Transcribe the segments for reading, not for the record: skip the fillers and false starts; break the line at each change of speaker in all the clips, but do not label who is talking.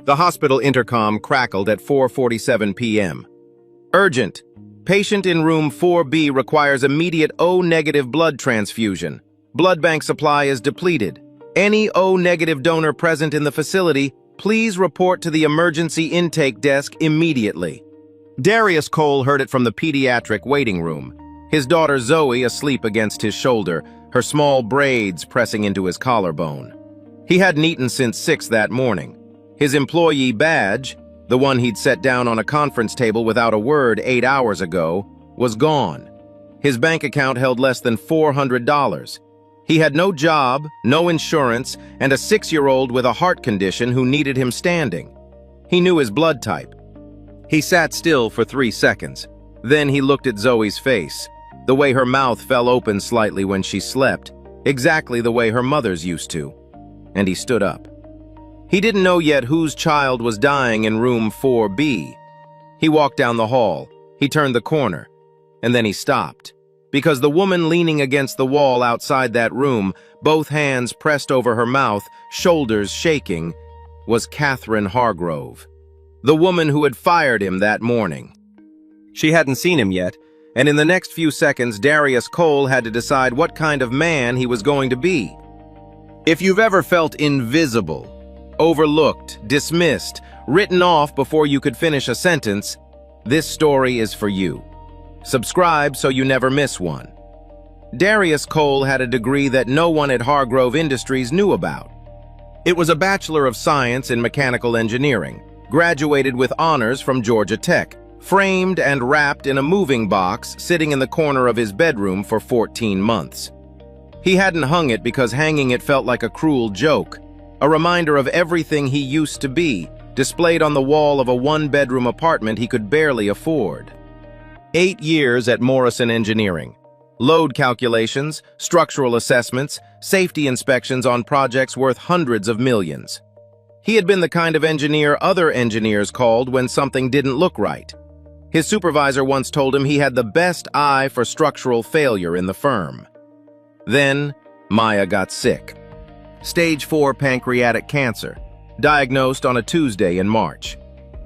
The hospital intercom crackled at 4:47 p.m. Urgent. Patient in room 4B requires immediate O-negative blood transfusion. Blood bank supply is depleted. Any O-negative donor present in the facility, please report to the emergency intake desk immediately. Darius Cole heard it from the pediatric waiting room. His daughter Zoe asleep against his shoulder, her small braids pressing into his collarbone. He hadn't eaten since 6 that morning. His employee badge, the one he'd set down on a conference table without a word 8 hours ago, was gone. His bank account held less than $400. He had no job, no insurance, and a 6-year-old with a heart condition who needed him standing. He knew his blood type. He sat still for 3 seconds. Then he looked at Zoe's face, the way her mouth fell open slightly when she slept, exactly the way her mother's used to. And he stood up. He didn't know yet whose child was dying in room 4B. He walked down the hall. He turned the corner. And then he stopped. Because the woman leaning against the wall outside that room, both hands pressed over her mouth, shoulders shaking, was Catherine Hargrove, the woman who had fired him that morning. She hadn't seen him yet, and in the next few seconds, Darius Cole had to decide what kind of man he was going to be. If you've ever felt invisible, overlooked, dismissed, written off before you could finish a sentence, this story is for you. Subscribe so you never miss one. Darius Cole had a degree that no one at Hargrove Industries knew about. It was a Bachelor of Science in Mechanical Engineering, graduated with honors from Georgia Tech, framed and wrapped in a moving box sitting in the corner of his bedroom for 14 months. He hadn't hung it because hanging it felt like a cruel joke, a reminder of everything he used to be, displayed on the wall of a one-bedroom apartment he could barely afford. 8 years at Morrison Engineering. Load calculations, structural assessments, safety inspections on projects worth hundreds of millions. He had been the kind of engineer other engineers called when something didn't look right. His supervisor once told him he had the best eye for structural failure in the firm. Then, Maya got sick. Stage 4 pancreatic cancer, diagnosed on a Tuesday in March.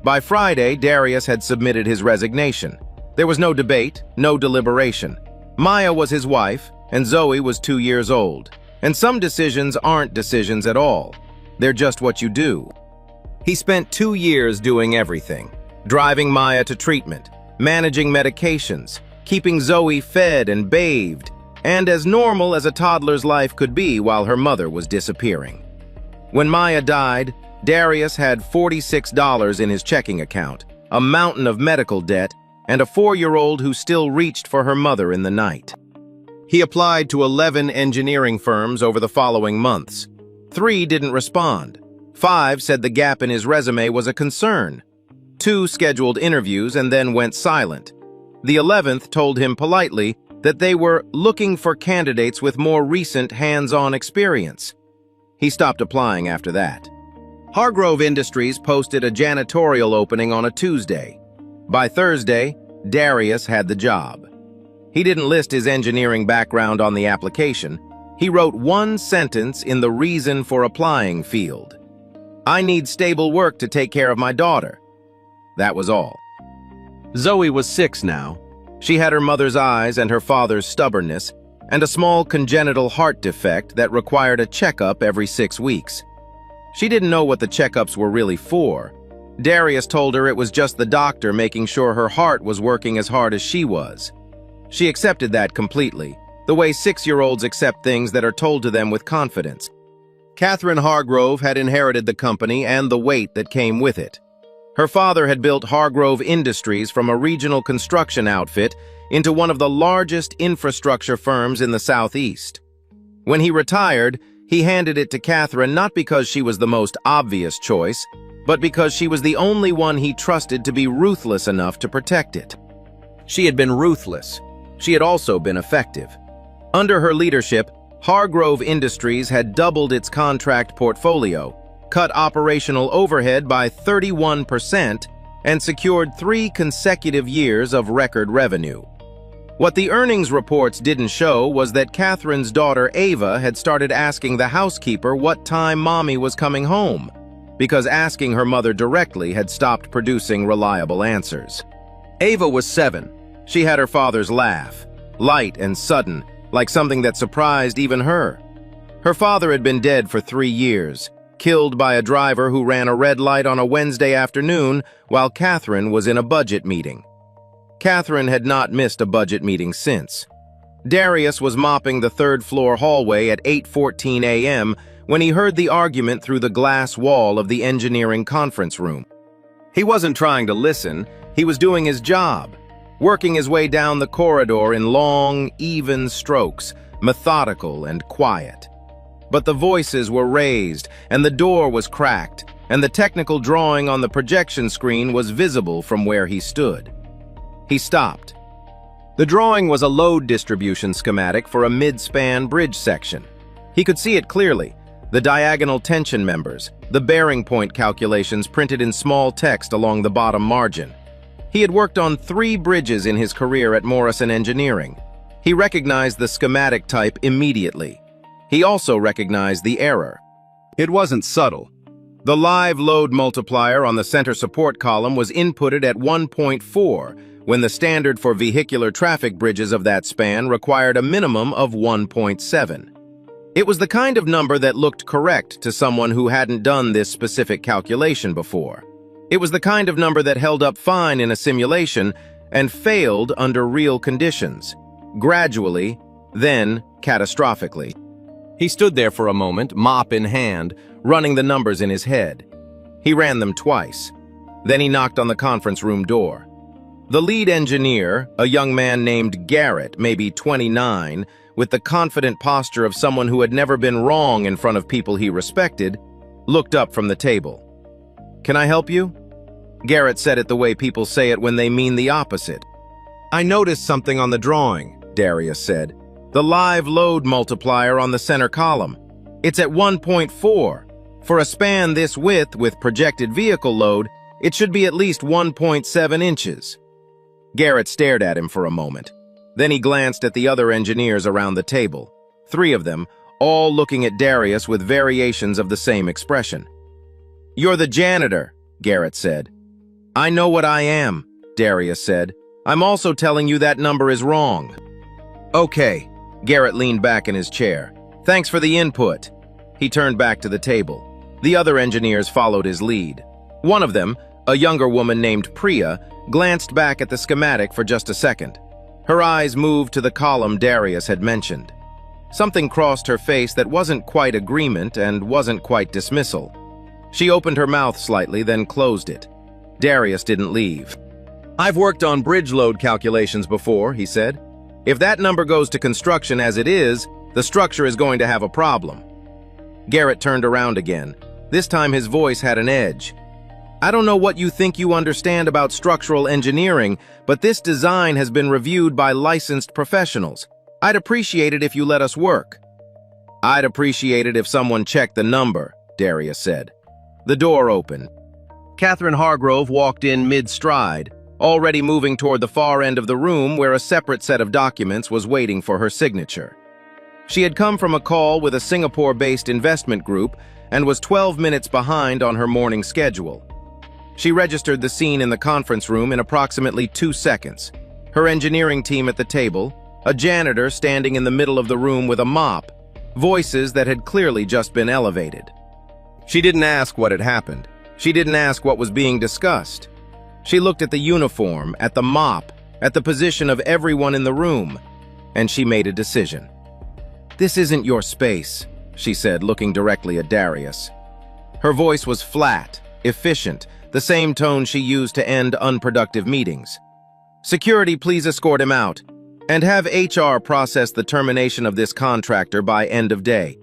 By Friday, Darius had submitted his resignation. There was no debate, no deliberation. Maya was his wife, and Zoe was 2 years old. And some decisions aren't decisions at all. They're just what you do. He spent 2 years doing everything. Driving Maya to treatment, managing medications, keeping Zoe fed and bathed, and as normal as a toddler's life could be while her mother was disappearing. When Maya died, Darius had $46 in his checking account, a mountain of medical debt, and a 4-year-old who still reached for her mother in the night. He applied to 11 engineering firms over the following months. 3 didn't respond. 5 said the gap in his resume was a concern. 2 scheduled interviews and then went silent. The 11th told him politely that they were looking for candidates with more recent hands-on experience. He stopped applying after that. Hargrove Industries posted a janitorial opening on a Tuesday. By Thursday, Darius had the job. He didn't list his engineering background on the application. He wrote one sentence in the reason for applying field. "I need stable work to take care of my daughter." That was all. Zoe was 6 now. She had her mother's eyes and her father's stubbornness, and a small congenital heart defect that required a checkup every 6 weeks. She didn't know what the checkups were really for. Darius told her it was just the doctor making sure her heart was working as hard as she was. She accepted that completely, the way 6-year-olds accept things that are told to them with confidence. Catherine Hargrove had inherited the company and the weight that came with it. Her father had built Hargrove Industries from a regional construction outfit into one of the largest infrastructure firms in the Southeast. When he retired, he handed it to Catherine not because she was the most obvious choice, but because she was the only one he trusted to be ruthless enough to protect it. She had been ruthless. She had also been effective. Under her leadership, Hargrove Industries had doubled its contract portfolio, cut operational overhead by 31%, and secured 3 consecutive years of record revenue. What the earnings reports didn't show was that Catherine's daughter Ava had started asking the housekeeper what time Mommy was coming home. because asking her mother directly had stopped producing reliable answers. Ava was 7. She had her father's laugh, light and sudden, like something that surprised even her. Her father had been dead for 3 years, killed by a driver who ran a red light on a Wednesday afternoon while Catherine was in a budget meeting. Catherine had not missed a budget meeting since. Darius was mopping the third-floor hallway at 8:14 a.m. when he heard the argument through the glass wall of the engineering conference room. He wasn't trying to listen, he was doing his job, working his way down the corridor in long, even strokes, methodical and quiet. But the voices were raised, and the door was cracked, and the technical drawing on the projection screen was visible from where he stood. He stopped. The drawing was a load distribution schematic for a mid-span bridge section. He could see it clearly, the diagonal tension members, the bearing point calculations printed in small text along the bottom margin. He had worked on 3 bridges in his career at Morrison Engineering. He recognized the schematic type immediately. He also recognized the error. It wasn't subtle. The live load multiplier on the center support column was inputted at 1.4, when the standard for vehicular traffic bridges of that span required a minimum of 1.7. It was the kind of number that looked correct to someone who hadn't done this specific calculation before. It was the kind of number that held up fine in a simulation and failed under real conditions, gradually, then catastrophically. He stood there for a moment, mop in hand, running the numbers in his head. He ran them twice. Then he knocked on the conference room door. The lead engineer, a young man named Garrett, maybe 29, with the confident posture of someone who had never been wrong in front of people he respected, looked up from the table. "Can I help you?" Garrett said it the way people say it when they mean the opposite. "I noticed something on the drawing," Darius said. "The live load multiplier on the center column. It's at 1.4. For a span this width with projected vehicle load, it should be at least 1.7 inches. Garrett stared at him for a moment. Then he glanced at the other engineers around the table, 3 of them, all looking at Darius with variations of the same expression. "You're the janitor," Garrett said. "I know what I am," Darius said. "I'm also telling you that number is wrong." "Okay." Garrett leaned back in his chair. "Thanks for the input." He turned back to the table. The other engineers followed his lead. One of them, a younger woman named Priya, glanced back at the schematic for just a second. Her eyes moved to the column Darius had mentioned. Something crossed her face that wasn't quite agreement and wasn't quite dismissal. She opened her mouth slightly, then closed it. Darius didn't leave. "I've worked on bridge load calculations before," he said. "If that number goes to construction as it is, the structure is going to have a problem." Garrett turned around again. This time his voice had an edge. "I don't know what you think you understand about structural engineering, but this design has been reviewed by licensed professionals. I'd appreciate it if you let us work." "I'd appreciate it if someone checked the number," Darius said. The door opened. Catherine Hargrove walked in mid-stride, already moving toward the far end of the room where a separate set of documents was waiting for her signature. She had come from a call with a Singapore-based investment group and was 12 minutes behind on her morning schedule. She registered the scene in the conference room in approximately 2 seconds. Her engineering team at the table, a janitor standing in the middle of the room with a mop, voices that had clearly just been elevated. She didn't ask what had happened. She didn't ask what was being discussed. She looked at the uniform, at the mop, at the position of everyone in the room, and she made a decision. "This isn't your space," she said, looking directly at Darius. Her voice was flat, efficient, the same tone she used to end unproductive meetings. "Security, please escort him out, and have HR process the termination of this contractor by end of day."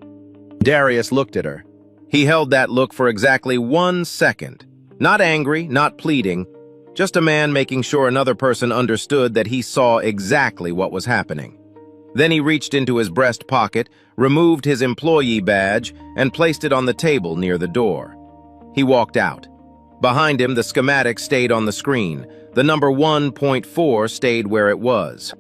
Darius looked at her. He held that look for exactly 1 second. Not angry, not pleading, just a man making sure another person understood that he saw exactly what was happening. Then he reached into his breast pocket, removed his employee badge, and placed it on the table near the door. He walked out. Behind him, the schematic stayed on the screen. The number 1.4 stayed where it was.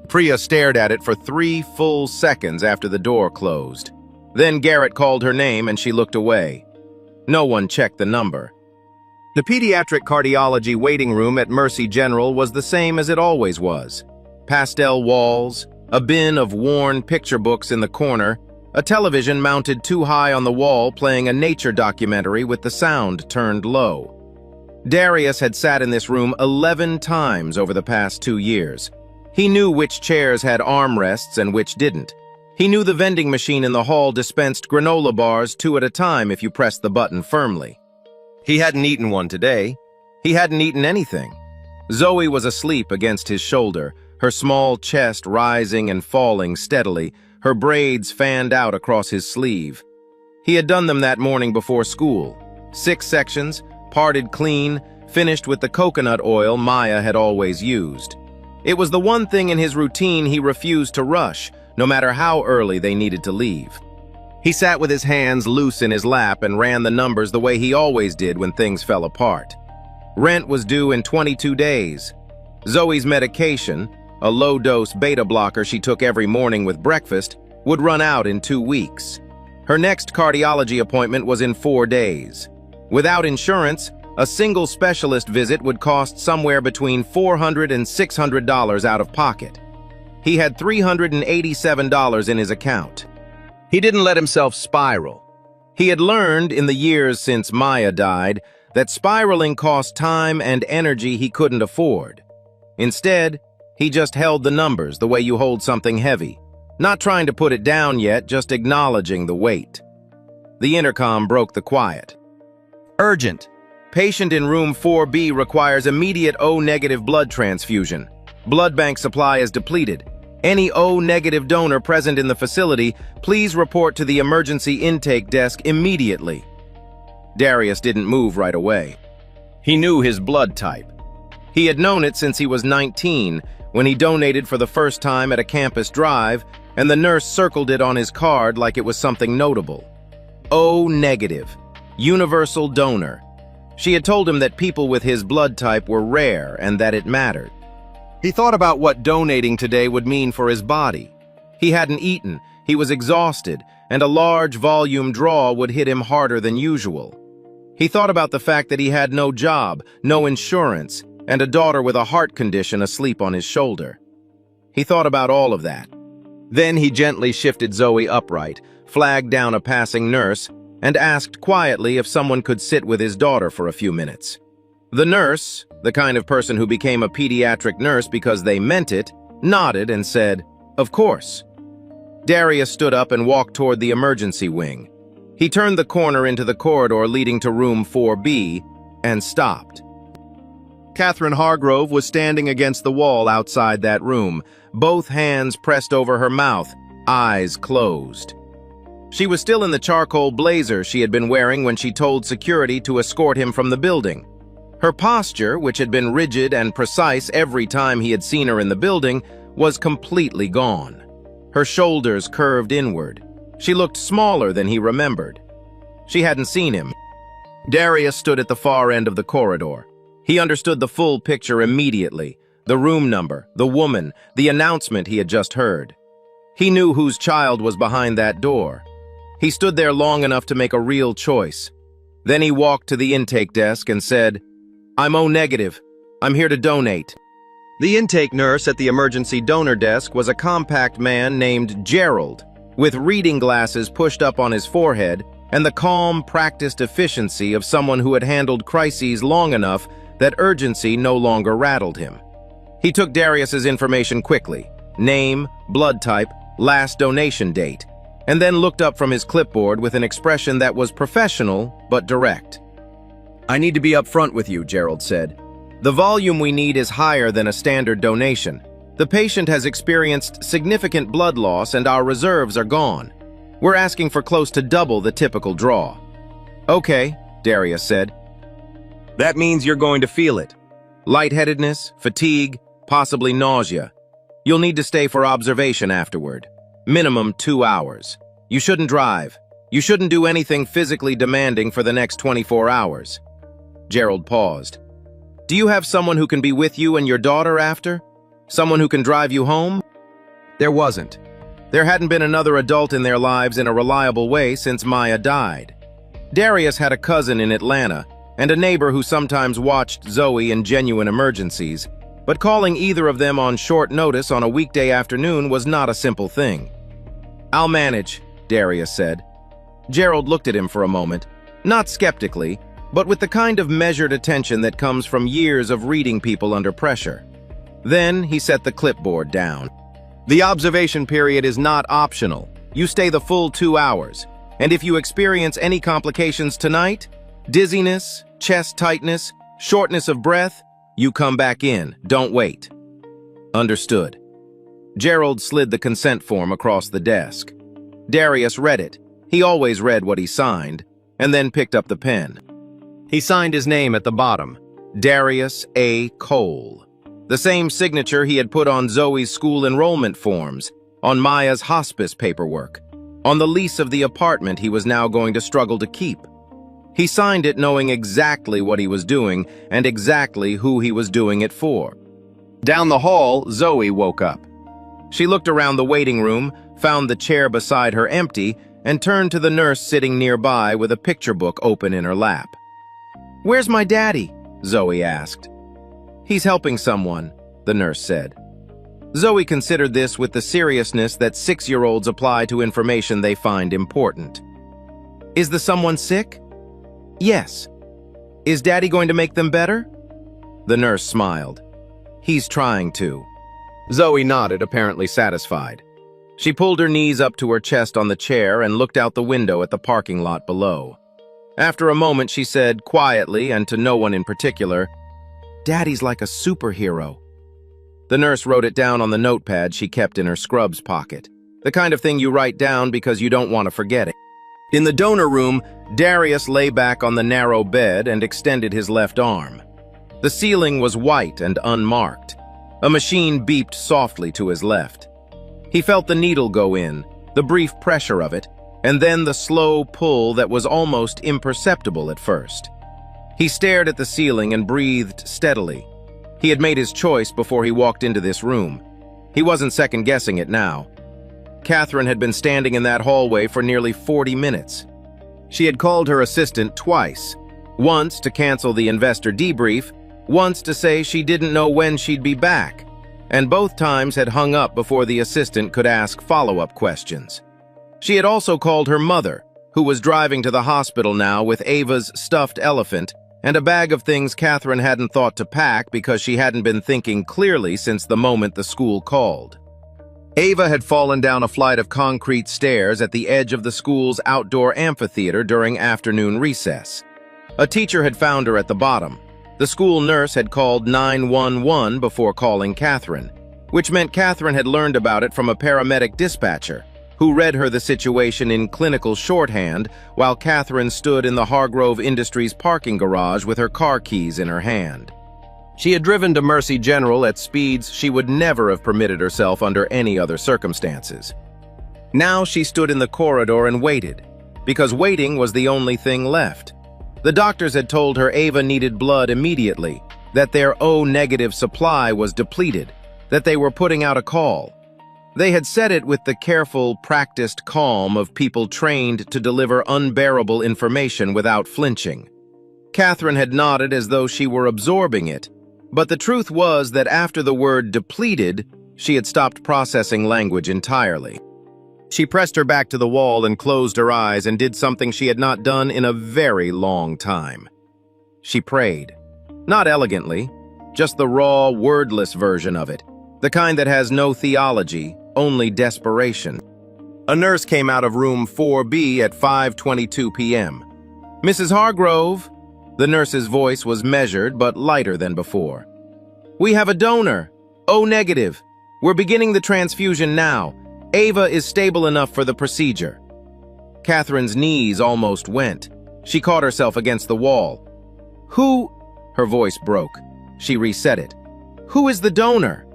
Priya stared at it for 3 full seconds after the door closed. Then Garrett called her name and she looked away. No one checked the number. The pediatric cardiology waiting room at Mercy General was the same as it always was. Pastel walls, a bin of worn picture books in the corner, a television mounted too high on the wall playing a nature documentary with the sound turned low. Darius had sat in this room 11 times over the past 2 years. He knew which chairs had armrests and which didn't. He knew the vending machine in the hall dispensed granola bars 2 at a time if you pressed the button firmly. He hadn't eaten one today. He hadn't eaten anything. Zoe was asleep against his shoulder, her small chest rising and falling steadily, her braids fanned out across his sleeve. He had done them that morning before school. 6 sections, parted clean, finished with the coconut oil Maya had always used. It was the one thing in his routine he refused to rush, no matter how early they needed to leave. He sat with his hands loose in his lap and ran the numbers the way he always did when things fell apart. Rent was due in 22 days. Zoe's medication, a low-dose beta blocker she took every morning with breakfast, would run out in 2 weeks. Her next cardiology appointment was in 4 days. Without insurance, a single specialist visit would cost somewhere between $400 and $600 out of pocket. He had $387 in his account. He didn't let himself spiral. He had learned in the years since Maya died that spiraling cost time and energy he couldn't afford. Instead, he just held the numbers the way you hold something heavy, not trying to put it down yet, just acknowledging the weight. The intercom broke the quiet. Urgent. Patient in room 4B requires immediate O-negative blood transfusion. Blood bank supply is depleted. Any O-negative donor present in the facility, please report to the emergency intake desk immediately. Darius didn't move right away. He knew his blood type. He had known it since he was 19, when he donated for the first time at a campus drive, and the nurse circled it on his card like it was something notable. O-negative. Universal donor. She had told him that people with his blood type were rare and that it mattered. He thought about what donating today would mean for his body. He hadn't eaten, he was exhausted, and a large volume draw would hit him harder than usual. He thought about the fact that he had no job, no insurance, and a daughter with a heart condition asleep on his shoulder. He thought about all of that. Then he gently shifted Zoe upright, flagged down a passing nurse, and asked quietly if someone could sit with his daughter for a few minutes. The nurse, the kind of person who became a pediatric nurse because they meant it, nodded and said, "Of course." Darius stood up and walked toward the emergency wing. He turned the corner into the corridor leading to room 4B and stopped. Catherine Hargrove was standing against the wall outside that room, both hands pressed over her mouth, eyes closed. She was still in the charcoal blazer she had been wearing when she told security to escort him from the building. Her posture, which had been rigid and precise every time he had seen her in the building, was completely gone. Her shoulders curved inward. She looked smaller than he remembered. She hadn't seen him. Darius stood at the far end of the corridor. He understood the full picture immediately, the room number, the woman, the announcement he had just heard. He knew whose child was behind that door. He stood there long enough to make a real choice. Then he walked to the intake desk and said, "I'm O-negative. I'm here to donate." The intake nurse at the emergency donor desk was a compact man named Gerald, with reading glasses pushed up on his forehead and the calm, practiced efficiency of someone who had handled crises long enough that urgency no longer rattled him. He took Darius's information quickly, name, blood type, last donation date, and then looked up from his clipboard with an expression that was professional but direct. "I need to be upfront with you," Gerald said. "The volume we need is higher than a standard donation. The patient has experienced significant blood loss and our reserves are gone. We're asking for close to double the typical draw." "Okay," Darius said. "That means you're going to feel it. Lightheadedness, fatigue, possibly nausea. You'll need to stay for observation afterward. Minimum 2 hours. You shouldn't drive. You shouldn't do anything physically demanding for the next 24 hours. Gerald paused. "Do you have someone who can be with you and your daughter after? Someone who can drive you home?" There wasn't. There hadn't been another adult in their lives in a reliable way since Maya died. Darius had a cousin in Atlanta and a neighbor who sometimes watched Zoe in genuine emergencies, but calling either of them on short notice on a weekday afternoon was not a simple thing. "I'll manage," Darius said. Gerald looked at him for a moment, not skeptically, but with the kind of measured attention that comes from years of reading people under pressure. Then he set the clipboard down. "The observation period is not optional. You stay the full 2 hours, and if you experience any complications tonight, dizziness, chest tightness, shortness of breath, you come back in. Don't wait." "Understood." Gerald slid the consent form across the desk. Darius read it. He always read what he signed, and then picked up the pen. He signed his name at the bottom, Darius A. Cole. The same signature he had put on Zoe's school enrollment forms, on Maya's hospice paperwork, on the lease of the apartment he was now going to struggle to keep. He signed it knowing exactly what he was doing and exactly who he was doing it for. Down the hall, Zoe woke up. She looked around the waiting room, found the chair beside her empty, and turned to the nurse sitting nearby with a picture book open in her lap. "Where's my daddy?" Zoe asked. "He's helping someone," the nurse said. Zoe considered this with the seriousness that 6-year-olds apply to information they find important. "Is the someone sick?" "Yes." "Is Daddy going to make them better?" The nurse smiled. "He's trying to." Zoe nodded, apparently satisfied. She pulled her knees up to her chest on the chair and looked out the window at the parking lot below. After a moment, she said, quietly and to no one in particular, "Daddy's like a superhero." The nurse wrote it down on the notepad she kept in her scrubs pocket, the kind of thing you write down because you don't want to forget it. In the donor room, Darius lay back on the narrow bed and extended his left arm. The ceiling was white and unmarked. A machine beeped softly to his left. He felt the needle go in, the brief pressure of it, and then the slow pull that was almost imperceptible at first. He stared at the ceiling and breathed steadily. He had made his choice before he walked into this room. He wasn't second-guessing it now. Catherine had been standing in that hallway for nearly 40 minutes. She had called her assistant twice, once to cancel the investor debrief, once to say she didn't know when she'd be back, and both times had hung up before the assistant could ask follow-up questions. She had also called her mother, who was driving to the hospital now with Ava's stuffed elephant and a bag of things Catherine hadn't thought to pack because she hadn't been thinking clearly since the moment the school called. Ava had fallen down a flight of concrete stairs at the edge of the school's outdoor amphitheater during afternoon recess. A teacher had found her at the bottom. The school nurse had called 911 before calling Catherine, which meant Catherine had learned about it from a paramedic dispatcher, who read her the situation in clinical shorthand while Catherine stood in the Hargrove Industries parking garage with her car keys in her hand. She had driven to Mercy General at speeds she would never have permitted herself under any other circumstances. Now she stood in the corridor and waited, because waiting was the only thing left. The doctors had told her Ava needed blood immediately, that their O-negative supply was depleted, that they were putting out a call. They had said it with the careful, practiced calm of people trained to deliver unbearable information without flinching. Catherine had nodded as though she were absorbing it, but the truth was that after the word depleted, she had stopped processing language entirely. She pressed her back to the wall and closed her eyes and did something she had not done in a very long time. She prayed. Not elegantly, just the raw, wordless version of it, the kind that has no theology, only desperation. A nurse came out of room 4B at 5:22 p.m. "Mrs. Hargrove," the nurse's voice was measured but lighter than before. "We have a donor, O-negative. We're beginning the transfusion now. Ava is stable enough for the procedure." Catherine's knees almost went. She caught herself against the wall. "Who?" Her voice broke. She reset it. "Who is the donor?"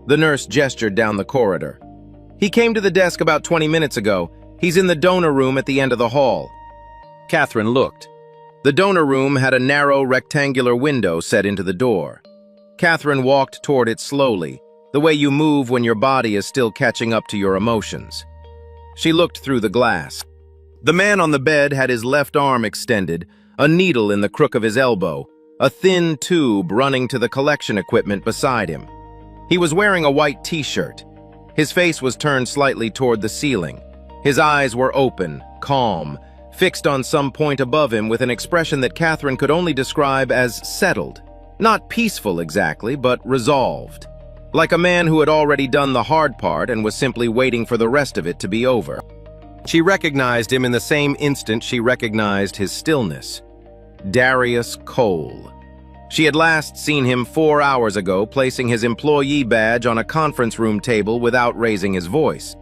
The nurse gestured down the corridor. "He came to the desk about 20 minutes ago. He's in the donor room at the end of the hall." Catherine looked. The donor room had a narrow rectangular window set into the door. Catherine walked toward it slowly, the way you move when your body is still catching up to your emotions. She looked through the glass. The man on the bed had his left arm extended, a needle in the crook of his elbow, a thin tube running to the collection equipment beside him. He was wearing a white t-shirt. His face was turned slightly toward the ceiling. His eyes were open, calm, fixed on some point above him with an expression that Catherine could only describe as settled. Not peaceful exactly, but resolved. Like a man who had already done the hard part and was simply waiting for the rest of it to be over. She recognized him in the same instant she recognized his stillness. Darius Cole. She had last seen him 4 hours ago placing his employee badge on a conference room table without raising his voice.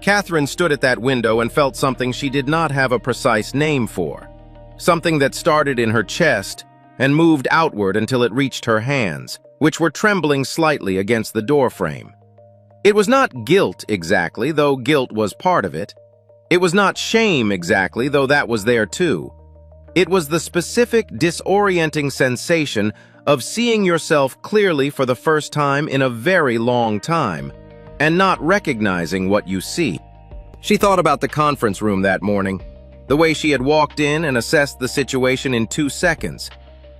Catherine stood at that window and felt something she did not have a precise name for. Something that started in her chest and moved outward until it reached her hands, which were trembling slightly against the doorframe. It was not guilt exactly, though guilt was part of it. It was not shame exactly, though that was there too. It was the specific, disorienting sensation of seeing yourself clearly for the first time in a very long time, and not recognizing what you see. She thought about the conference room that morning, the way she had walked in and assessed the situation in 2 seconds.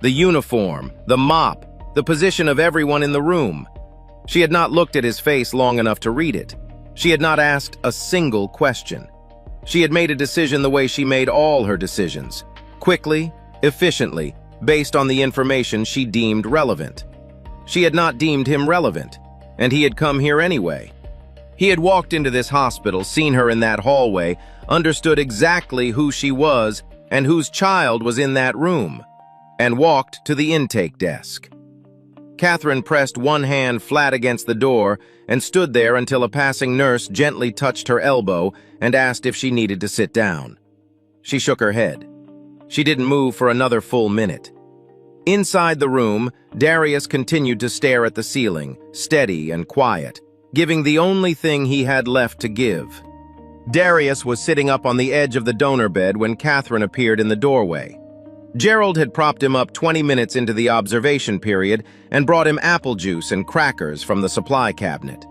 The uniform, the mop, the position of everyone in the room. She had not looked at his face long enough to read it. She had not asked a single question. She had made a decision the way she made all her decisions. Quickly, efficiently, based on the information she deemed relevant. She had not deemed him relevant, and he had come here anyway. He had walked into this hospital, seen her in that hallway, understood exactly who she was and whose child was in that room, and walked to the intake desk. Catherine pressed one hand flat against the door and stood there until a passing nurse gently touched her elbow and asked if she needed to sit down. She shook her head. She didn't move for another full minute. Inside the room, Darius continued to stare at the ceiling, steady and quiet, giving the only thing he had left to give. Darius was sitting up on the edge of the donor bed when Catherine appeared in the doorway. Gerald had propped him up 20 minutes into the observation period and brought him apple juice and crackers from the supply cabinet.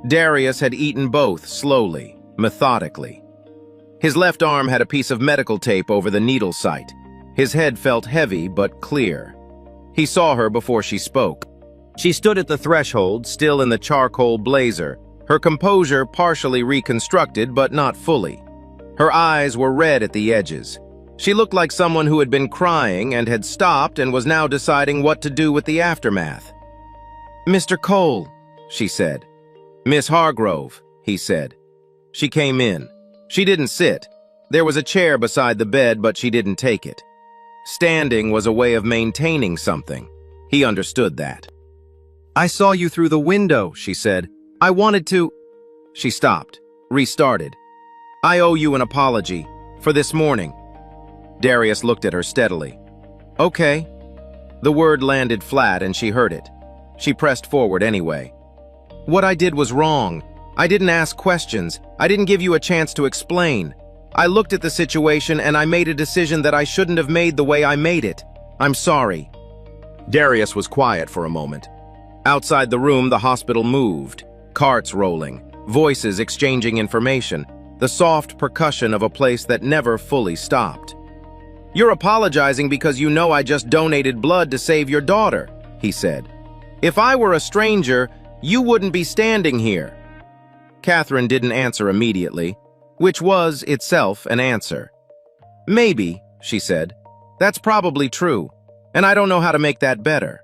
Darius had eaten both slowly, methodically. His left arm had a piece of medical tape over the needle site. His head felt heavy but clear. He saw her before she spoke. She stood at the threshold, still in the charcoal blazer, her composure partially reconstructed but not fully. Her eyes were red at the edges. She looked like someone who had been crying and had stopped and was now deciding what to do with the aftermath. "Mr. Cole," she said. "Miss Hargrove," he said. She came in. She didn't sit. There was a chair beside the bed, but she didn't take it. Standing was a way of maintaining something. He understood that. "I saw you through the window," she said. "I wanted to—" She stopped, restarted. "I owe you an apology for this morning." Darius looked at her steadily. "Okay." The word landed flat and she heard it. She pressed forward anyway. "What I did was wrong. I didn't ask questions. I didn't give you a chance to explain. I looked at the situation and I made a decision that I shouldn't have made the way I made it. I'm sorry." Darius was quiet for a moment. Outside the room, the hospital moved, carts rolling, voices exchanging information, the soft percussion of a place that never fully stopped. "You're apologizing because you know I just donated blood to save your daughter," he said. "If I were a stranger, you wouldn't be standing here." Catherine didn't answer immediately, which was itself an answer. "Maybe," she said. "That's probably true, and I don't know how to make that better."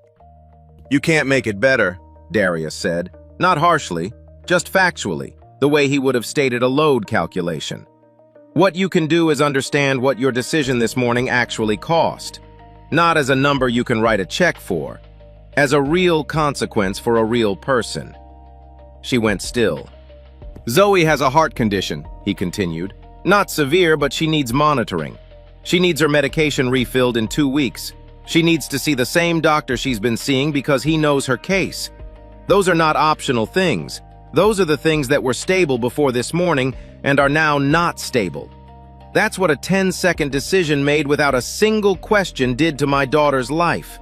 "You can't make it better," Darius said, not harshly, just factually, the way he would have stated a load calculation. "What you can do is understand what your decision this morning actually cost, not as a number you can write a check for, as a real consequence for a real person." She went still. "Zoe has a heart condition," he continued. "Not severe, but she needs monitoring. She needs her medication refilled in 2 weeks. She needs to see the same doctor she's been seeing because he knows her case. Those are not optional things. Those are the things that were stable before this morning and are now not stable. That's what a 10-second decision made without a single question did to my daughter's life."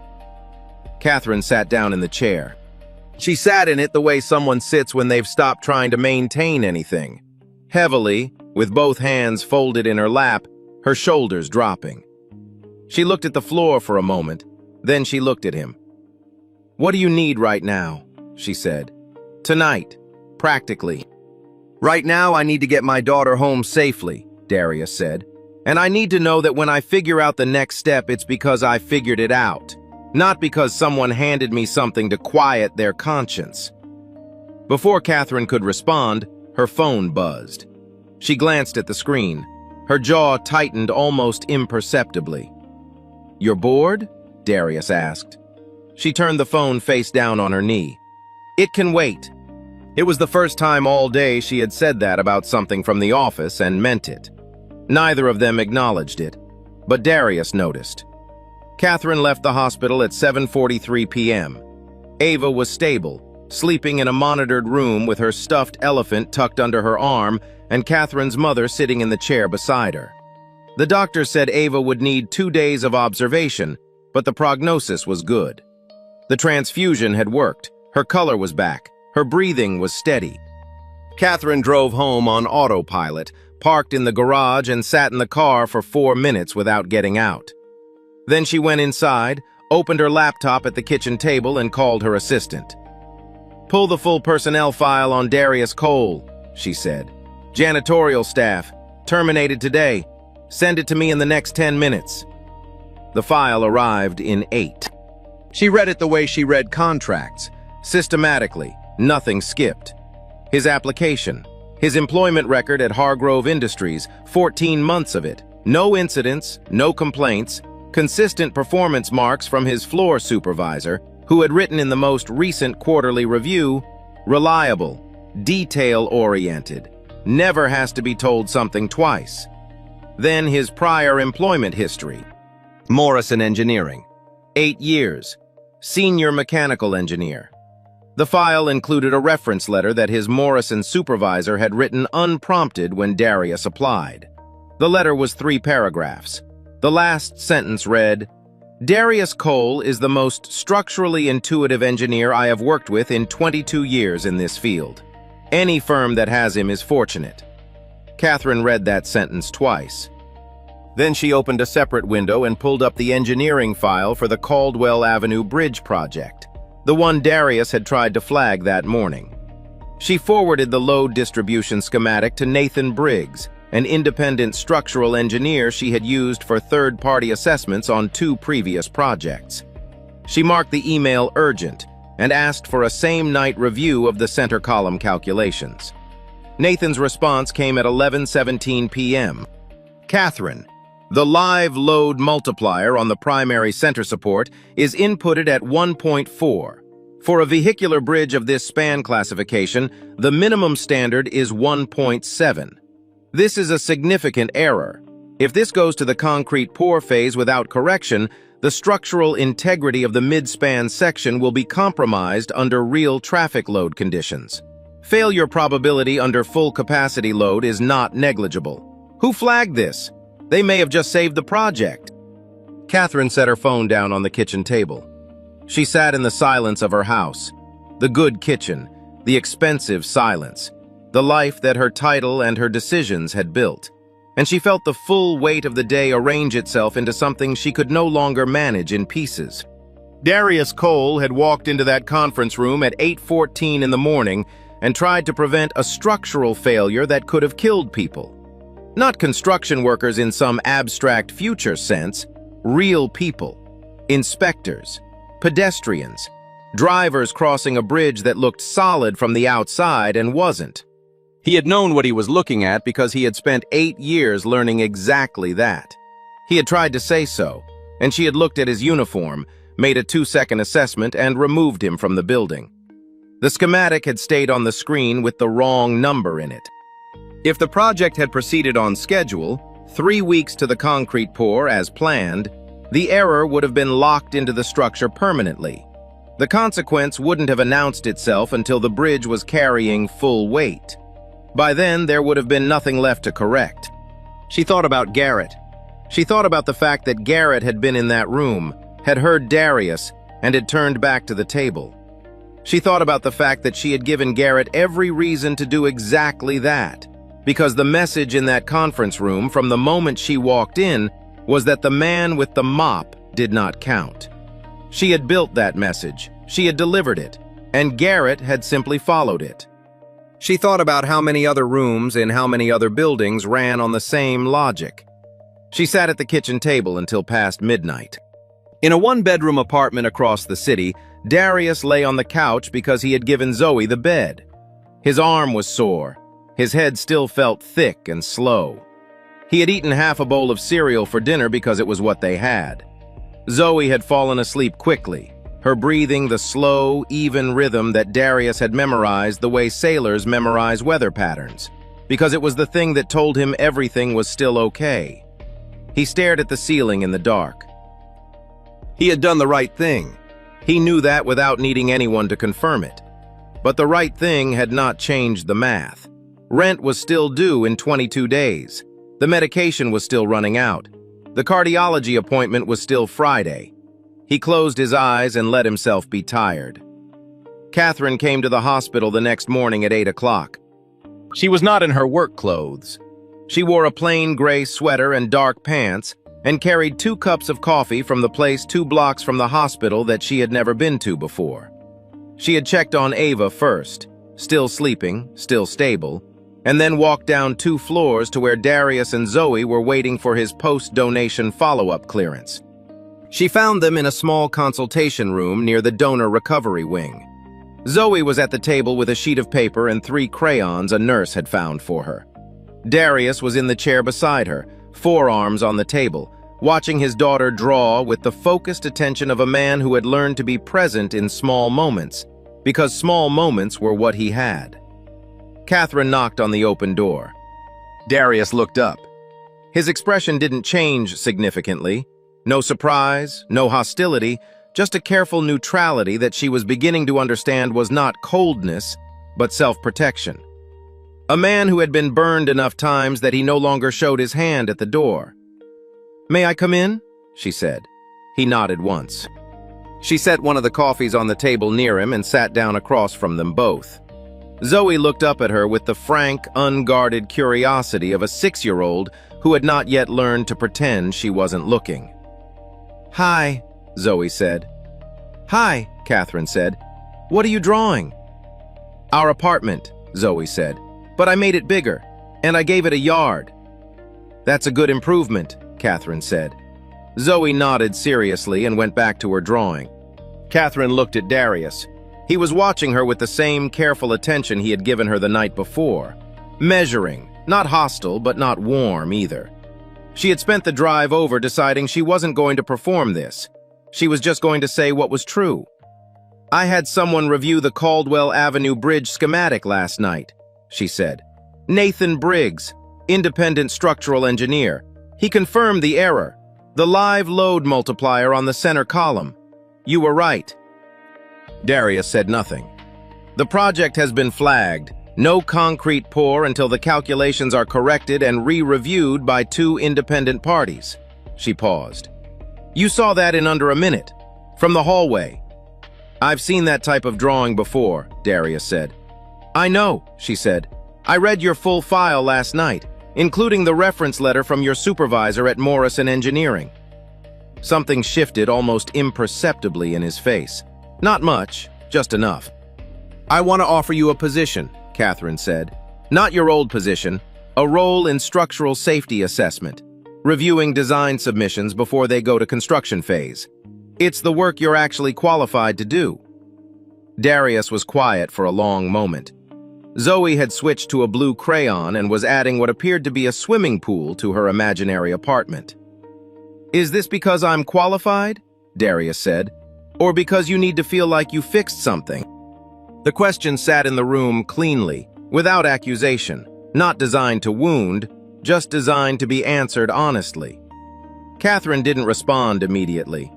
Catherine sat down in the chair. She sat in it the way someone sits when they've stopped trying to maintain anything. Heavily, with both hands folded in her lap, her shoulders dropping. She looked at the floor for a moment, then she looked at him. "What do you need right now?" she said. "Tonight, practically." "Right now, I need to get my daughter home safely," Darius said. "And I need to know that when I figure out the next step, it's because I figured it out, not because someone handed me something to quiet their conscience." Before Catherine could respond, her phone buzzed. She glanced at the screen. Her jaw tightened almost imperceptibly. "You're bored?" Darius asked. She turned the phone face down on her knee. "It can wait." It was the first time all day she had said that about something from the office and meant it. Neither of them acknowledged it, but Darius noticed. Catherine left the hospital at 7:43 p.m. Ava was stable, sleeping in a monitored room with her stuffed elephant tucked under her arm and Catherine's mother sitting in the chair beside her. The doctor said Ava would need 2 days of observation, but the prognosis was good. The transfusion had worked, her color was back, her breathing was steady. Catherine drove home on autopilot, parked in the garage and sat in the car for 4 minutes without getting out. Then she went inside, opened her laptop at the kitchen table and called her assistant. "Pull the full personnel file on Darius Cole," she said. "Janitorial staff, terminated today. Send it to me in the next 10 minutes. The file arrived in 8. She read it the way she read contracts, systematically, nothing skipped. His application, his employment record at Hargrove Industries, 14 months of it, no incidents, no complaints, consistent performance marks from his floor supervisor, who had written in the most recent quarterly review, reliable, detail-oriented, never has to be told something twice. Then his prior employment history. Morrison Engineering, 8 years, senior mechanical engineer. The file included a reference letter that his Morrison supervisor had written unprompted when Darius applied. The letter was 3 paragraphs. The last sentence read, "Darius Cole is the most structurally intuitive engineer I have worked with in 22 years in this field. Any firm that has him is fortunate." Catherine read that sentence twice. Then she opened a separate window and pulled up the engineering file for the Caldwell Avenue Bridge project, the one Darius had tried to flag that morning. She forwarded the load distribution schematic to Nathan Briggs, an independent structural engineer she had used for third-party assessments on 2 previous projects. She marked the email urgent and asked for a same-night review of the center column calculations. Nathan's response came at 11:17 p.m. "Catherine, the live load multiplier on the primary center support is inputted at 1.4. For a vehicular bridge of this span classification, the minimum standard is 1.7. This is a significant error. If this goes to the concrete pour phase without correction, the structural integrity of the mid-span section will be compromised under real traffic load conditions. Failure probability under full capacity load is not negligible. Who flagged this? They may have just saved the project." Catherine set her phone down on the kitchen table. She sat in the silence of her house. The good kitchen, the expensive silence, the life that her title and her decisions had built. And she felt the full weight of the day arrange itself into something she could no longer manage in pieces. Darius Cole had walked into that conference room at 8:14 in the morning and tried to prevent a structural failure that could have killed people. Not construction workers in some abstract future sense, real people, inspectors, pedestrians, drivers crossing a bridge that looked solid from the outside and wasn't. He had known what he was looking at because he had spent 8 years learning exactly that. He had tried to say so, and she had looked at his uniform, made a 2-second assessment, and removed him from the building. The schematic had stayed on the screen with the wrong number in it. If the project had proceeded on schedule, 3 weeks to the concrete pour as planned, the error would have been locked into the structure permanently. The consequence wouldn't have announced itself until the bridge was carrying full weight. By then, there would have been nothing left to correct. She thought about Garrett. She thought about the fact that Garrett had been in that room, had heard Darius, and had turned back to the table. She thought about the fact that she had given Garrett every reason to do exactly that, because the message in that conference room from the moment she walked in was that the man with the mop did not count. She had built that message, she had delivered it, and Garrett had simply followed it. She thought about how many other rooms in how many other buildings ran on the same logic. She sat at the kitchen table until past midnight. In a one-bedroom apartment across the city, Darius lay on the couch because he had given Zoe the bed. His arm was sore. His head still felt thick and slow. He had eaten half a bowl of cereal for dinner because it was what they had. Zoe had fallen asleep quickly, her breathing the slow, even rhythm that Darius had memorized the way sailors memorize weather patterns, because it was the thing that told him everything was still okay. He stared at the ceiling in the dark. He had done the right thing. He knew that without needing anyone to confirm it. But the right thing had not changed the math. Rent was still due in 22 days. The medication was still running out. The cardiology appointment was still Friday. He closed his eyes and let himself be tired. Catherine came to the hospital the next morning at 8 o'clock. She was not in her work clothes. She wore a plain gray sweater and dark pants and carried 2 cups of coffee from the place 2 blocks from the hospital that she had never been to before. She had checked on Ava first, still sleeping, still stable, and then walked down 2 floors to where Darius and Zoe were waiting for his post-donation follow-up clearance. She found them in a small consultation room near the donor recovery wing. Zoe was at the table with a sheet of paper and 3 crayons a nurse had found for her. Darius was in the chair beside her, forearms on the table, watching his daughter draw with the focused attention of a man who had learned to be present in small moments, because small moments were what he had. Catherine knocked on the open door. Darius looked up. His expression didn't change significantly. No surprise, no hostility, just a careful neutrality that she was beginning to understand was not coldness, but self-protection. A man who had been burned enough times that he no longer showed his hand at the door. "May I come in?" she said. He nodded once. She set one of the coffees on the table near him and sat down across from them both. Zoe looked up at her with the frank, unguarded curiosity of a 6-year-old who had not yet learned to pretend she wasn't looking. "Hi," Zoe said. "Hi," Catherine said. "What are you drawing?" "Our apartment," Zoe said. "But I made it bigger, and I gave it a yard." "That's a good improvement," Catherine said. Zoe nodded seriously and went back to her drawing. Catherine looked at Darius. He was watching her with the same careful attention he had given her the night before. Measuring, not hostile, but not warm either. She had spent the drive over deciding she wasn't going to perform this. She was just going to say what was true. "I had someone review the Caldwell Avenue Bridge schematic last night," she said. "Nathan Briggs, independent structural engineer. He confirmed the error, the live load multiplier on the center column. You were right." Darius said nothing. "The project has been flagged. No concrete pour until the calculations are corrected and re-reviewed by 2 independent parties." She paused. "You saw that in under a minute, from the hallway." "I've seen that type of drawing before," Darius said. "I know," she said. "I read your full file last night, including the reference letter from your supervisor at Morrison Engineering." Something shifted almost imperceptibly in his face. Not much, just enough. "I want to offer you a position," Catherine said. "Not your old position, a role in structural safety assessment, reviewing design submissions before they go to construction phase. It's the work you're actually qualified to do." Darius was quiet for a long moment. Zoe had switched to a blue crayon and was adding what appeared to be a swimming pool to her imaginary apartment. "Is this because I'm qualified?" Darius said. "Or because you need to feel like you fixed something?" The question sat in the room cleanly, without accusation, not designed to wound, just designed to be answered honestly. Catherine didn't respond immediately.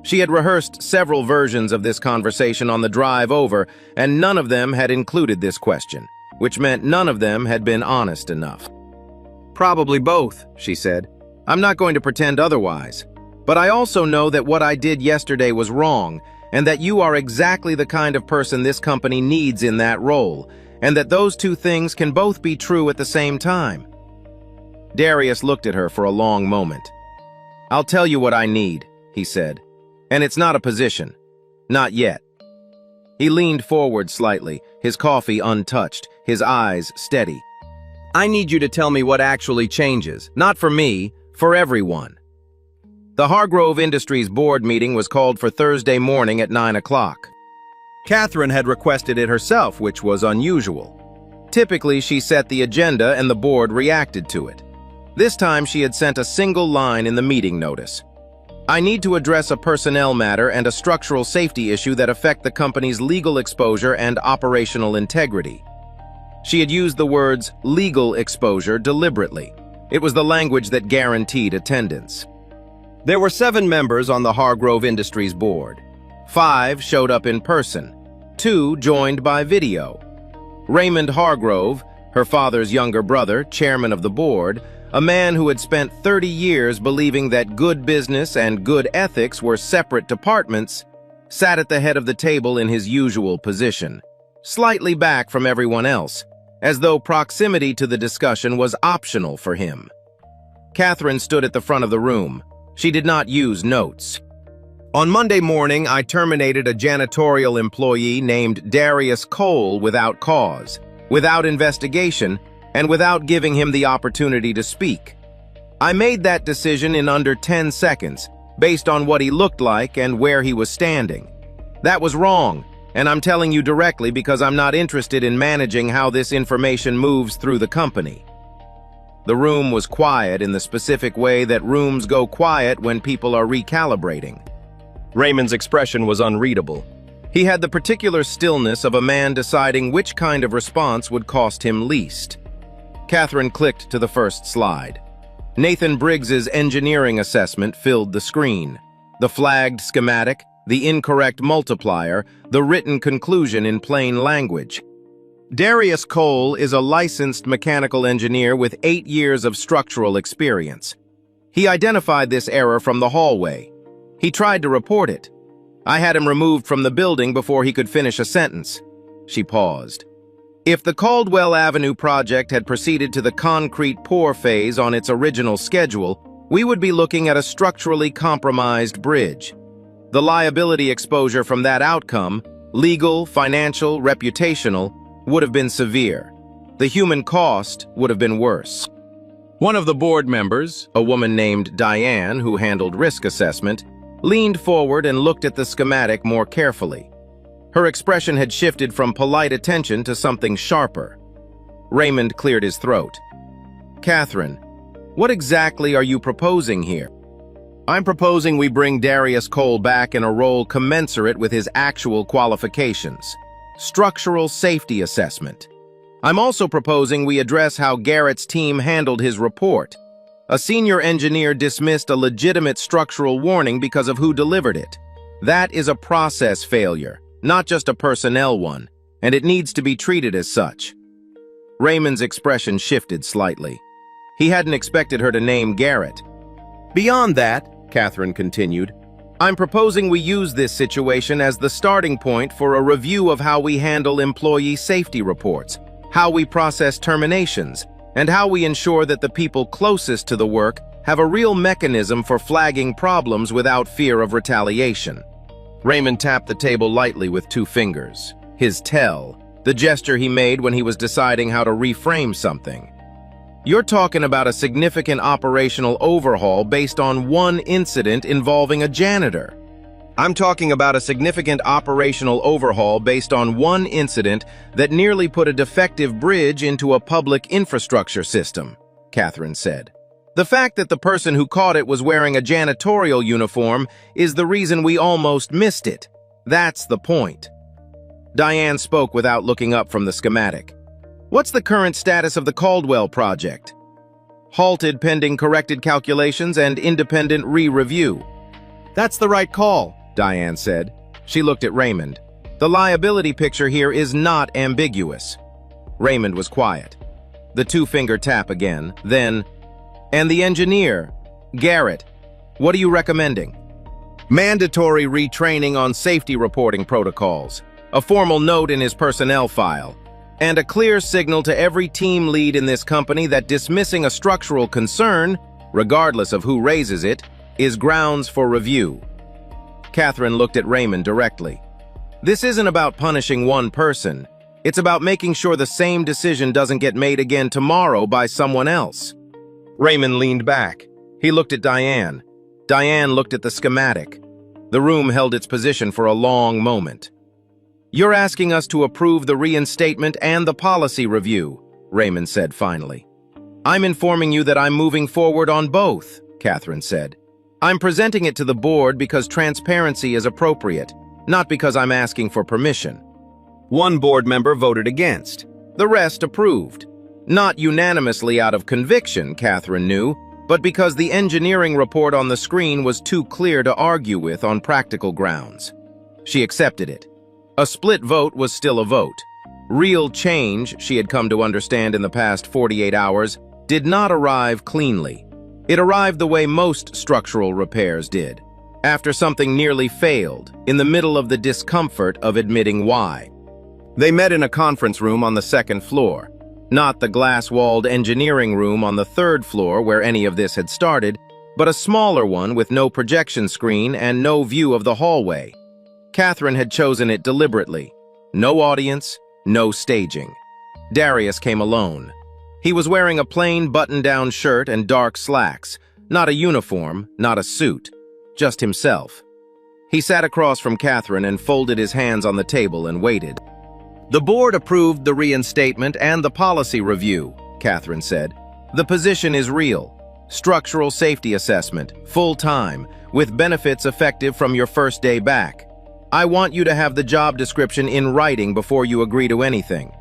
She had rehearsed several versions of this conversation on the drive over, and none of them had included this question, which meant none of them had been honest enough. "Probably both," she said. "I'm not going to pretend otherwise. But I also know that what I did yesterday was wrong, and that you are exactly the kind of person this company needs in that role, and that those two things can both be true at the same time. Darius looked at her for a long moment. "I'll tell you what I need," he said. "And it's not a position. Not yet." He leaned forward slightly, his coffee untouched, his eyes steady. "I need you to tell me what actually changes. Not for me, for everyone." The Hargrove Industries board meeting was called for Thursday morning at 9 o'clock. Catherine had requested it herself, which was unusual. Typically, she set the agenda and the board reacted to it. This time, she had sent a single line in the meeting notice. "I need to address a personnel matter and a structural safety issue that affect the company's legal exposure and operational integrity." She had used the words legal exposure deliberately. It was the language that guaranteed attendance. There were 7 members on the Hargrove Industries board. 5 showed up in person. 2 joined by video. Raymond Hargrove, her father's younger brother, chairman of the board, a man who had spent 30 years believing that good business and good ethics were separate departments, sat at the head of the table in his usual position, slightly back from everyone else, as though proximity to the discussion was optional for him. Catherine stood at the front of the room. She did not use notes. "On Monday morning, I terminated a janitorial employee named Darius Cole without cause, without investigation, and without giving him the opportunity to speak. I made that decision in under 10 seconds, based on what he looked like and where he was standing. That was wrong, and I'm telling you directly because I'm not interested in managing how this information moves through the company." The room was quiet in the specific way that rooms go quiet when people are recalibrating. Raymond's expression was unreadable. He had the particular stillness of a man deciding which kind of response would cost him least. Catherine clicked to the first slide. Nathan Briggs's engineering assessment filled the screen. The flagged schematic, the incorrect multiplier, the written conclusion in plain language. Darius Cole is a licensed mechanical engineer with 8 years of structural experience. He identified this error from the hallway. He tried to report it. I had him removed from the building before he could finish a sentence. She paused. If the Caldwell Avenue project had proceeded to the concrete pour phase on its original schedule, we would be looking at a structurally compromised bridge. The liability exposure from that outcome, legal, financial, reputational, would have been severe. The human cost would have been worse. One of the board members, a woman named Diane who handled risk assessment, leaned forward and looked at the schematic more carefully. Her expression had shifted from polite attention to something sharper. Raymond cleared his throat. "Catherine, what exactly are you proposing here?" "I'm proposing we bring Darius Cole back in a role commensurate with his actual qualifications. Structural safety assessment. I'm also proposing we address how Garrett's team handled his report. A senior engineer dismissed a legitimate structural warning because of who delivered it. That is a process failure, not just a personnel one, and it needs to be treated as such." Raymond's expression shifted slightly. He hadn't expected her to name Garrett. "Beyond that," Catherine continued, "I'm proposing we use this situation as the starting point for a review of how we handle employee safety reports, how we process terminations, and how we ensure that the people closest to the work have a real mechanism for flagging problems without fear of retaliation." Raymond tapped the table lightly with 2 fingers. His tell, the gesture he made when he was deciding how to reframe something. "You're talking about a significant operational overhaul based on one incident involving a janitor." "I'm talking about a significant operational overhaul based on one incident that nearly put a defective bridge into a public infrastructure system," Catherine said. "The fact that the person who caught it was wearing a janitorial uniform is the reason we almost missed it. That's the point." Diane spoke without looking up from the schematic. "What's the current status of the Caldwell project?" "Halted pending corrected calculations and independent re-review." "That's the right call," Diane said. She looked at Raymond. "The liability picture here is not ambiguous." Raymond was quiet. The 2-finger tap again, then, "And the engineer, Garrett, what are you recommending?" "Mandatory retraining on safety reporting protocols, a formal note in his personnel file, and a clear signal to every team lead in this company that dismissing a structural concern, regardless of who raises it, is grounds for review. Catherine looked at Raymond directly. This isn't about punishing one person. It's about making sure the same decision doesn't get made again tomorrow by someone else. Raymond leaned back. He looked at Diane. Diane looked at the schematic. The room held its position for a long moment. "You're asking us to approve the reinstatement and the policy review," Raymond said finally. "I'm informing you that I'm moving forward on both," Catherine said. "I'm presenting it to the board because transparency is appropriate, not because I'm asking for permission." One board member voted against. The rest approved. Not unanimously out of conviction, Catherine knew, but because the engineering report on the screen was too clear to argue with on practical grounds. She accepted it. A split vote was still a vote. Real change, she had come to understand in the past 48 hours, did not arrive cleanly. It arrived the way most structural repairs did, after something nearly failed, in the middle of the discomfort of admitting why. They met in a conference room on the second floor, not the glass-walled engineering room on the third floor where any of this had started, but a smaller one with no projection screen and no view of the hallway. Catherine had chosen it deliberately. No audience, no staging. Darius came alone. He was wearing a plain button-down shirt and dark slacks, not a uniform, not a suit, just himself. He sat across from Catherine and folded his hands on the table and waited. "The board approved the reinstatement and the policy review," Catherine said. "The position is real. Structural safety assessment, full-time, with benefits effective from your first day back. I want you to have the job description in writing before you agree to anything."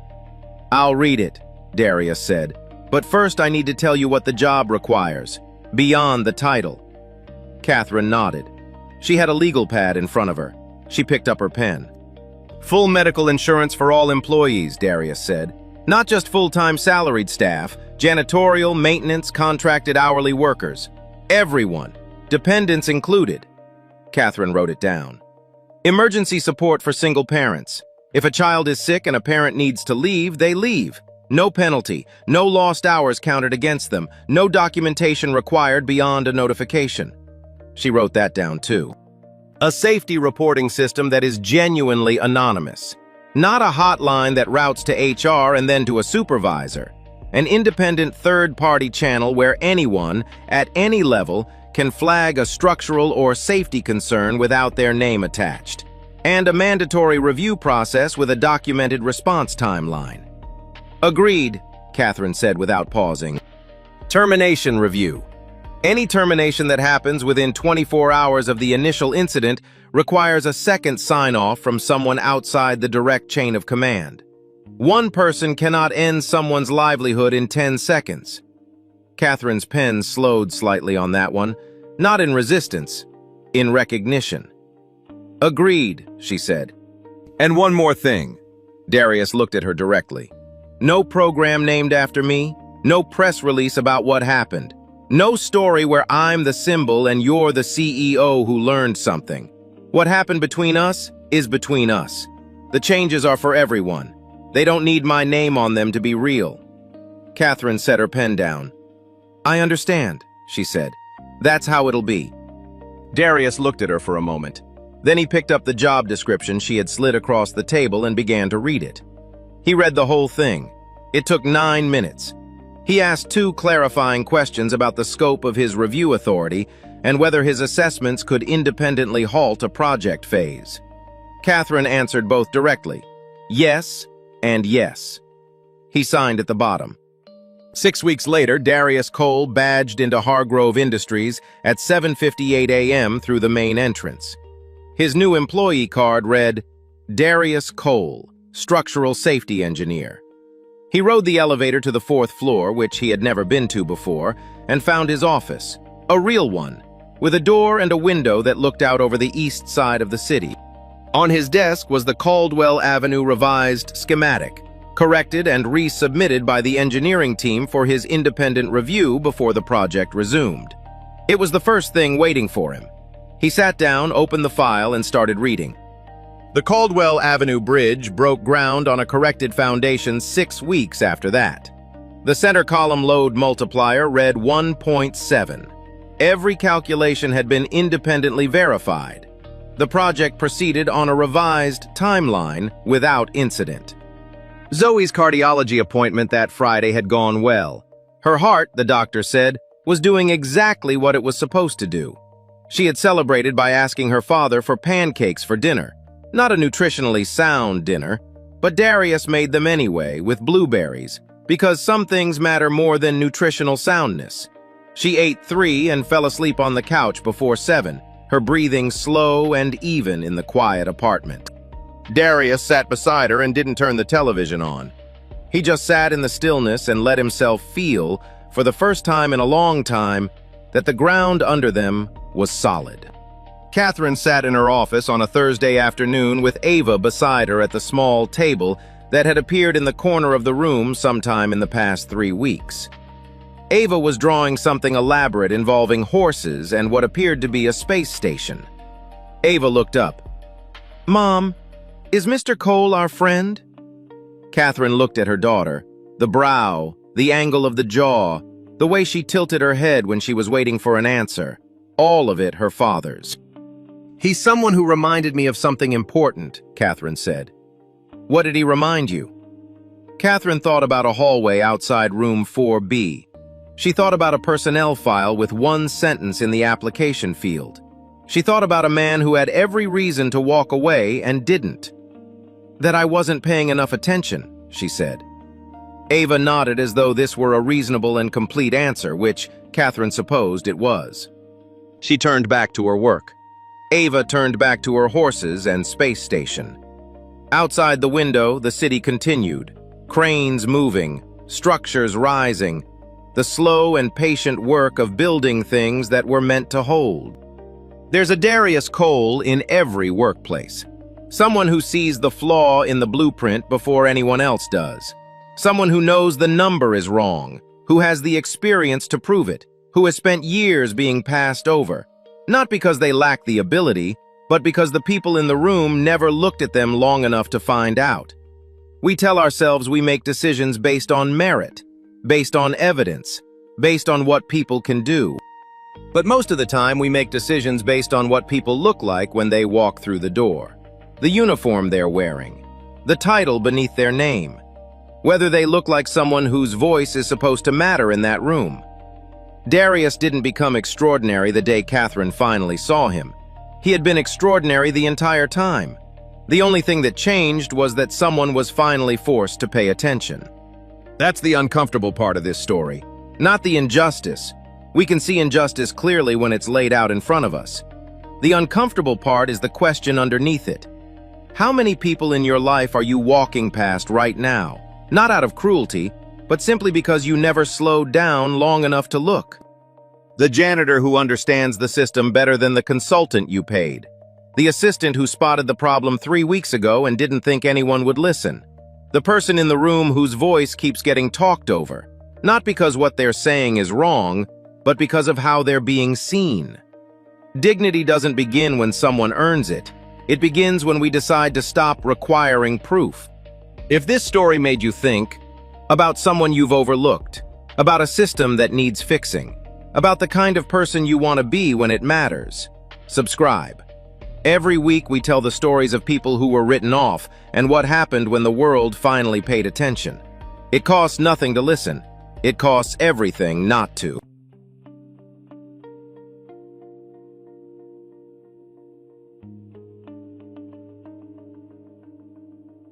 "I'll read it," Darius said. "But first I need to tell you what the job requires, beyond the title." Catherine nodded. She had a legal pad in front of her. She picked up her pen. "Full medical insurance for all employees," Darius said. "Not just full-time salaried staff, janitorial, maintenance, contracted hourly workers. Everyone, dependents included." Catherine wrote it down. "Emergency support for single parents. If a child is sick and a parent needs to leave, they leave. No penalty, no lost hours counted against them, no documentation required beyond a notification." She wrote that down too. "A safety reporting system that is genuinely anonymous. Not a hotline that routes to HR and then to a supervisor. An independent third-party channel where anyone, at any level, can flag a structural or safety concern without their name attached. And a mandatory review process with a documented response timeline." "Agreed," Catherine said without pausing. "Termination review. Any termination that happens within 24 hours of the initial incident requires a second sign-off from someone outside the direct chain of command. One person cannot end someone's livelihood in 10 seconds. Catherine's pen slowed slightly on that one, not in resistance, in recognition. "Agreed," she said. "And one more thing." Darius looked at her directly. "No program named after me, no press release about what happened. No story where I'm the symbol and you're the CEO who learned something. What happened between us is between us. The changes are for everyone. They don't need my name on them to be real." Catherine set her pen down. "I understand," she said. "That's how it'll be." Darius looked at her for a moment. Then he picked up the job description she had slid across the table and began to read it. He read the whole thing. It took 9 minutes. He asked 2 clarifying questions about the scope of his review authority and whether his assessments could independently halt a project phase. Catherine answered both directly, yes and yes. He signed at the bottom. 6 weeks later, Darius Cole badged into Hargrove Industries at 7:58 a.m. through the main entrance. His new employee card read, Darius Cole, Structural Safety Engineer. He rode the elevator to the 4th floor, which he had never been to before, and found his office, a real one, with a door and a window that looked out over the east side of the city. On his desk was the Caldwell Avenue revised schematic, corrected and resubmitted by the engineering team for his independent review before the project resumed. It was the first thing waiting for him. He sat down, opened the file, and started reading. The Caldwell Avenue Bridge broke ground on a corrected foundation 6 weeks after that. The center column load multiplier read 1.7. Every calculation had been independently verified. The project proceeded on a revised timeline without incident. Zoe's cardiology appointment that Friday had gone well. Her heart, the doctor said, was doing exactly what it was supposed to do. She had celebrated by asking her father for pancakes for dinner. Not a nutritionally sound dinner, but Darius made them anyway, with blueberries, because some things matter more than nutritional soundness. She ate 3 and fell asleep on the couch before 7, her breathing slow and even in the quiet apartment. Darius sat beside her and didn't turn the television on. He just sat in the stillness and let himself feel, for the first time in a long time, that the ground under them was solid. Catherine sat in her office on a Thursday afternoon with Ava beside her at the small table that had appeared in the corner of the room sometime in the past 3 weeks. Ava was drawing something elaborate involving horses and what appeared to be a space station. Ava looked up. "Mom, is Mr. Cole our friend?" Catherine looked at her daughter. The brow, the angle of the jaw, the way she tilted her head when she was waiting for an answer, all of it her father's. "He's someone who reminded me of something important," Catherine said. "What did he remind you?" Catherine thought about a hallway outside room 4B. She thought about a personnel file with 1 sentence in the application field. She thought about a man who had every reason to walk away and didn't. "That I wasn't paying enough attention," she said. Ava nodded as though this were a reasonable and complete answer, which Catherine supposed it was. She turned back to her work. Ava turned back to her horses and space station. Outside the window, the city continued. Cranes moving, structures rising, the slow and patient work of building things that were meant to hold. There's a Darius Cole in every workplace. Someone who sees the flaw in the blueprint before anyone else does. Someone who knows the number is wrong, who has the experience to prove it, who has spent years being passed over. Not because they lack the ability, but because the people in the room never looked at them long enough to find out. We tell ourselves we make decisions based on merit, based on evidence, based on what people can do. But most of the time we make decisions based on what people look like when they walk through the door. The uniform they're wearing, the title beneath their name, whether they look like someone whose voice is supposed to matter in that room. Darius didn't become extraordinary the day Catherine finally saw him. He had been extraordinary the entire time. The only thing that changed was that someone was finally forced to pay attention. That's the uncomfortable part of this story, not the injustice. We can see injustice clearly when it's laid out in front of us. The uncomfortable part is the question underneath it. How many people in your life are you walking past right now? Not out of cruelty, but simply because you never slowed down long enough to look. The janitor who understands the system better than the consultant you paid. The assistant who spotted the problem 3 weeks ago and didn't think anyone would listen. The person in the room whose voice keeps getting talked over. Not because what they're saying is wrong, but because of how they're being seen. Dignity doesn't begin when someone earns it. It begins when we decide to stop requiring proof. If this story made you think about someone you've overlooked, about a system that needs fixing, about the kind of person you want to be when it matters, subscribe. Every week we tell the stories of people who were written off and what happened when the world finally paid attention. It costs nothing to listen. It costs everything not to.